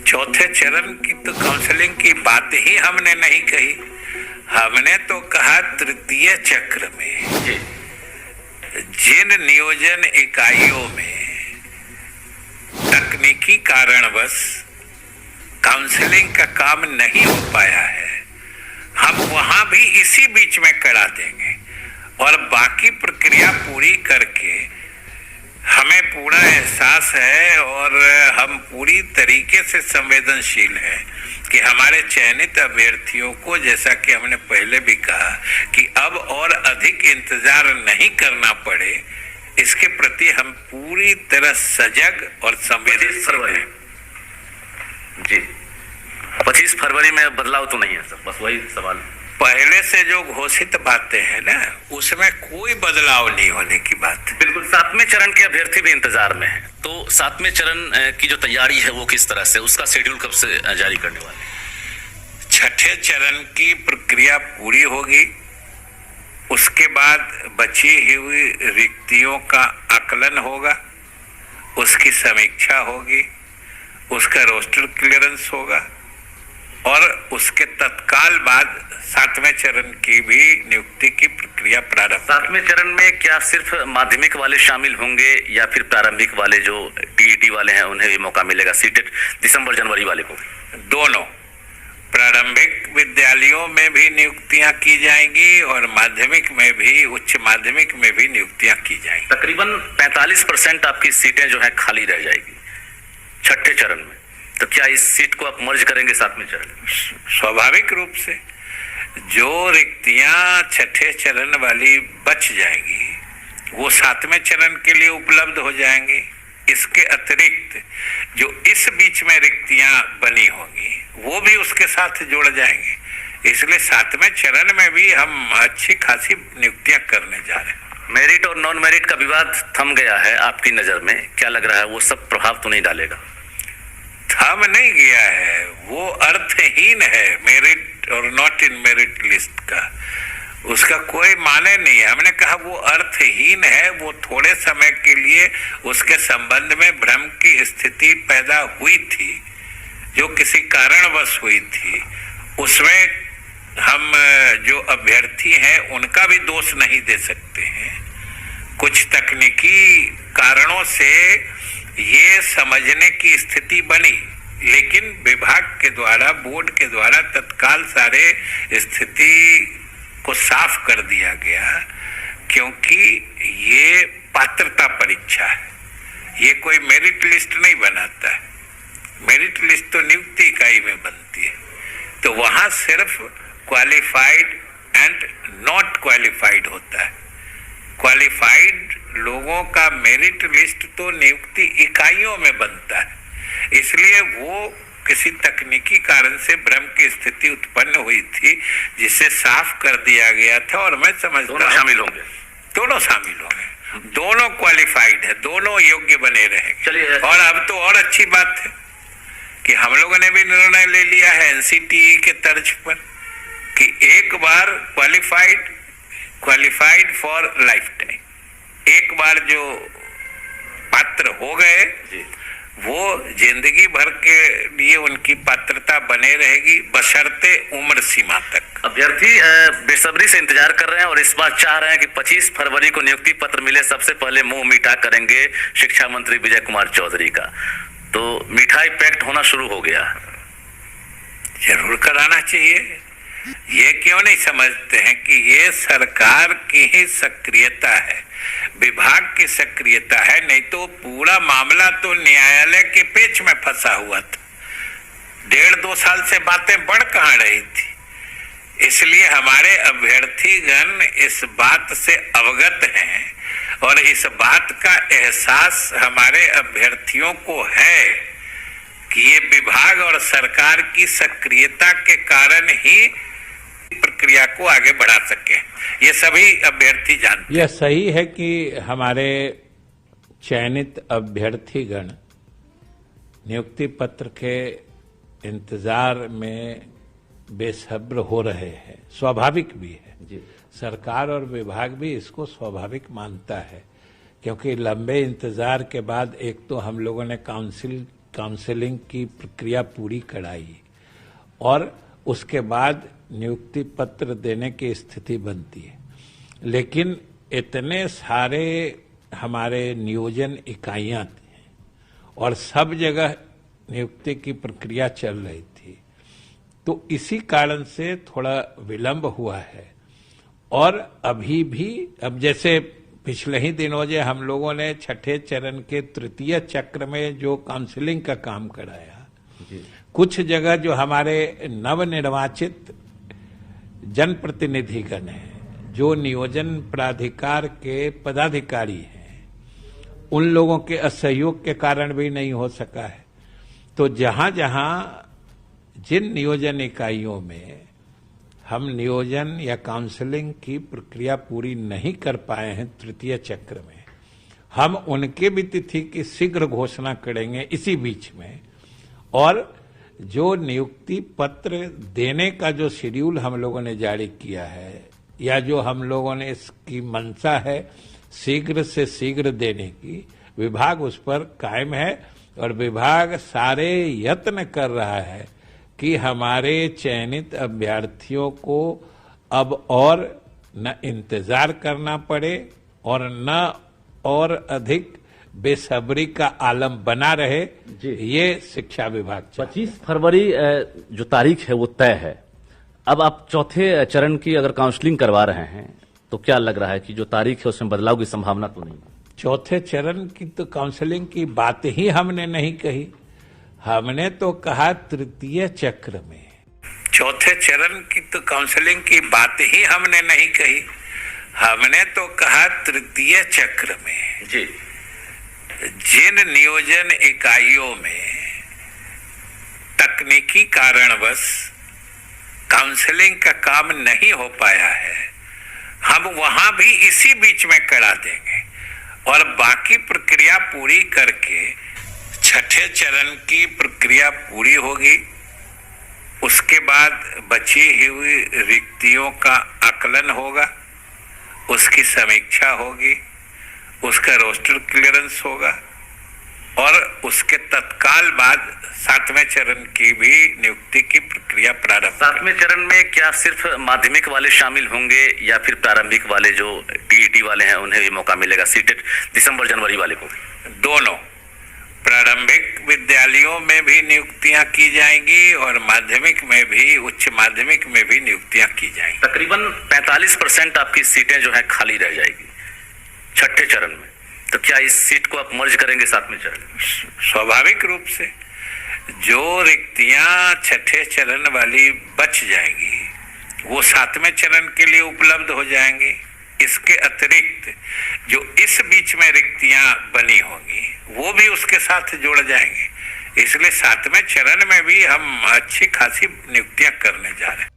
चौथे चरण की तो काउंसलिंग की बात ही हमने नहीं कही। हमने तो कहा तृतीय चक्र में जिन नियोजन इकाइयों में तकनीकी कारणवश काउंसलिंग का काम नहीं हो पाया है, हम वहां भी इसी बीच में करा देंगे और बाकी प्रक्रिया पूरी करके हमें पूरा एहसास है और हम पूरी तरीके से संवेदनशील हैं कि हमारे चयनित अभ्यर्थियों को, जैसा कि हमने पहले भी कहा, कि अब और अधिक इंतजार नहीं करना पड़े, इसके प्रति हम पूरी तरह सजग और संवेदनशील हैं। जी, 25 फरवरी में बदलाव तो नहीं है सर, बस वही सवाल। पहले से जो घोषित बातें हैं ना, उसमें कोई बदलाव नहीं होने की बात। बिल्कुल। 7वें चरण के अभ्यर्थी भी इंतजार में है, तो 7वें चरण की जो तैयारी है वो किस तरह से, उसका शेड्यूल कब से जारी करने वाले? छठे चरण की प्रक्रिया पूरी होगी, उसके बाद बची हुई रिक्तियों का आकलन होगा, उसकी समीक्षा होगी, उसका रोस्टर क्लियरेंस होगा और उसके तत्काल बाद 7वें चरण की भी नियुक्ति की प्रक्रिया प्रारंभ। 7वें चरण में क्या सिर्फ माध्यमिक वाले शामिल होंगे या फिर प्रारंभिक वाले जो टीईटी वाले हैं उन्हें भी मौका मिलेगा? सीटेट दिसंबर जनवरी वाले को? दोनों प्रारंभिक विद्यालयों में भी नियुक्तियां की जाएंगी और माध्यमिक में भी, उच्च माध्यमिक में भी नियुक्तियां की जाएंगी। तकरीबन 45% आपकी सीटें जो है खाली रह जाएगी छठे चरण में, तो क्या इस सीट को आप मर्ज करेंगे 7वें चरण में? स्वाभाविक रूप से जो रिक्तियां छठे चरण वाली बच जाएंगी वो 7वें चरण के लिए उपलब्ध हो जाएंगी। इसके अतिरिक्त जो इस बीच में रिक्तियां बनी होंगी वो भी उसके साथ जोड़ जाएंगे। इसलिए 7वें चरण में भी हम अच्छी खासी नियुक्तियां करने जा रहे हैं। मेरिट और नॉन मेरिट का विवाद थम गया है आपकी नजर में, क्या लग रहा है वो सब प्रभाव तो नहीं डालेगा? थम नहीं गया है, वो अर्थहीन है मेरिट और नॉट इन मेरिट लिस्ट का, उसका कोई माने नहीं है। हमने कहा वो अर्थहीन है, वो थोड़े समय के लिए उसके संबंध में भ्रम की स्थिति पैदा हुई थी, जो किसी कारणवश हुई थी, उसमें हम जो अभ्यर्थी हैं उनका भी दोष नहीं दे सकते हैं। कुछ तकनीकी कारणों से ये समझने की स्थिति बनी, लेकिन विभाग के द्वारा, बोर्ड के द्वारा तत्काल सारे स्थिति को साफ कर दिया गया, क्योंकि ये पात्रता परीक्षा है, ये कोई मेरिट लिस्ट नहीं बनाता है। मेरिट लिस्ट तो नियुक्ति इकाई में बनती है, तो वहां सिर्फ क्वालिफाइड एंड नॉट क्वालिफाइड होता है। क्वालिफाइड लोगों का मेरिट लिस्ट तो नियुक्ति इकाइयों में बनता है, इसलिए वो किसी तकनीकी कारण से भ्रम की स्थिति उत्पन्न हुई थी, जिसे साफ कर दिया गया था। और मैं समझता हूं शामिल होंगे, दोनों शामिल होंगे, दोनों क्वालिफाइड है, दोनों योग्य बने रहेंगे। चलिए, और अब तो और अच्छी बात है कि हम लोगों ने भी निर्णय ले लिया है एनसीटीई के तर्ज पर कि एक बार क्वालिफाइड फॉर लाइफ टाइम, एक बार जो पात्र हो गए वो जिंदगी भर के लिए उनकी पात्रता बने रहेगी, बशर्ते उम्र सीमा तक। अभ्यर्थी बेसब्री से इंतजार कर रहे हैं और इस बार चाह रहे हैं कि 25 फरवरी को नियुक्ति पत्र मिले, सबसे पहले मुंह मीठा करेंगे शिक्षा मंत्री विजय कुमार चौधरी का। तो मिठाई पैक्ट होना शुरू हो गया, जरूर कराना चाहिए। ये क्यों नहीं समझते हैं कि ये सरकार की ही सक्रियता है, विभाग की सक्रियता है, नहीं तो पूरा मामला तो न्यायालय के पेच में फंसा हुआ था। 1.5-2 साल से बातें बढ़ कहाँ रही थी। इसलिए हमारे अभ्यर्थीगण इस बात से अवगत हैं और इस बात का एहसास हमारे अभ्यर्थियों को है कि ये विभाग और सरकार की सक्रियता के कारण ही प्रक्रिया को आगे बढ़ा सके। ये सभी अभ्यर्थी जानते हैं। यह सही है कि हमारे चयनित अभ्यर्थीगण नियुक्ति पत्र के इंतजार में बेसब्र हो रहे हैं, स्वाभाविक भी है जी। सरकार और विभाग भी इसको स्वाभाविक मानता है, क्योंकि लंबे इंतजार के बाद एक तो हम लोगों ने काउंसिल काउंसलिंग की प्रक्रिया पूरी कराई और उसके बाद नियुक्ति पत्र देने की स्थिति बनती है। लेकिन इतने सारे हमारे नियोजन इकाइयां थी और सब जगह नियुक्ति की प्रक्रिया चल रही थी, तो इसी कारण से थोड़ा विलंब हुआ है। और अभी भी अब जैसे पिछले ही दिनों जो हम लोगों ने छठे चरण के तृतीय चक्र में जो काउंसलिंग का काम कराया, कुछ जगह जो हमारे नवनिर्वाचित जनप्रतिनिधिगण हैं, जो नियोजन प्राधिकार के पदाधिकारी हैं, उन लोगों के असहयोग के कारण भी नहीं हो सका है। तो जहां जहां जिन नियोजन इकाइयों में हम नियोजन या काउंसलिंग की प्रक्रिया पूरी नहीं कर पाए हैं तृतीय चक्र में, हम उनके भी तिथि की शीघ्र घोषणा करेंगे इसी बीच में। और जो नियुक्ति पत्र देने का जो शेड्यूल हम लोगों ने जारी किया है या जो हम लोगों ने इसकी मंशा है शीघ्र से शीघ्र देने की, विभाग उस पर कायम है और विभाग सारे यत्न कर रहा है कि हमारे चयनित अभ्यर्थियों को अब और न इंतजार करना पड़े और न और अधिक बेसब्री का आलम बना रहे। ये शिक्षा विभाग 25 फरवरी जो तारीख है वो तय है। अब आप चौथे चरण की अगर काउंसलिंग करवा रहे हैं तो क्या लग रहा है कि जो तारीख है उसमें बदलाव की संभावना तो नहीं? चौथे चरण की तो काउंसलिंग की बात ही हमने नहीं कही, हमने तो कहा तृतीय चक्र में। चौथे चरण की तो काउंसलिंग की बात ही हमने नहीं कही, हमने तो कहा तृतीय चक्र में। जी, जिन नियोजन इकाइयों में तकनीकी कारणवश काउंसलिंग का काम नहीं हो पाया है, हम वहां भी इसी बीच में करा देंगे और बाकी प्रक्रिया पूरी करके छठे चरण की प्रक्रिया पूरी होगी। उसके बाद बची हुई रिक्तियों का आकलन होगा, उसकी समीक्षा होगी, उसका रोस्टर क्लियरेंस होगा और उसके तत्काल बाद सातवें चरण की भी नियुक्ति की प्रक्रिया प्रारंभ। सातवें चरण में क्या सिर्फ माध्यमिक वाले शामिल होंगे या फिर प्रारंभिक वाले जो टीईटी वाले हैं उन्हें भी मौका मिलेगा? सीटेट दिसंबर जनवरी वाले को? दोनों प्रारंभिक विद्यालयों में भी नियुक्तियां की जाएंगी और माध्यमिक में भी, उच्च माध्यमिक में भी नियुक्तियां की जाएंगी। तकरीबन 45% आपकी सीटें जो है खाली रह जाएगी छठे चरण में, तो क्या इस सीट को आप मर्ज करेंगे सातवें चरण में? स्वाभाविक रूप से जो रिक्तियां छठे चरण वाली बच जाएंगी वो सातवें चरण के लिए उपलब्ध हो जाएंगी। इसके अतिरिक्त जो इस बीच में रिक्तियां बनी होंगी वो भी उसके साथ जोड़ जाएंगे। इसलिए सातवें चरण में भी हम अच्छी खासी नियुक्तियां करने जा रहे हैं।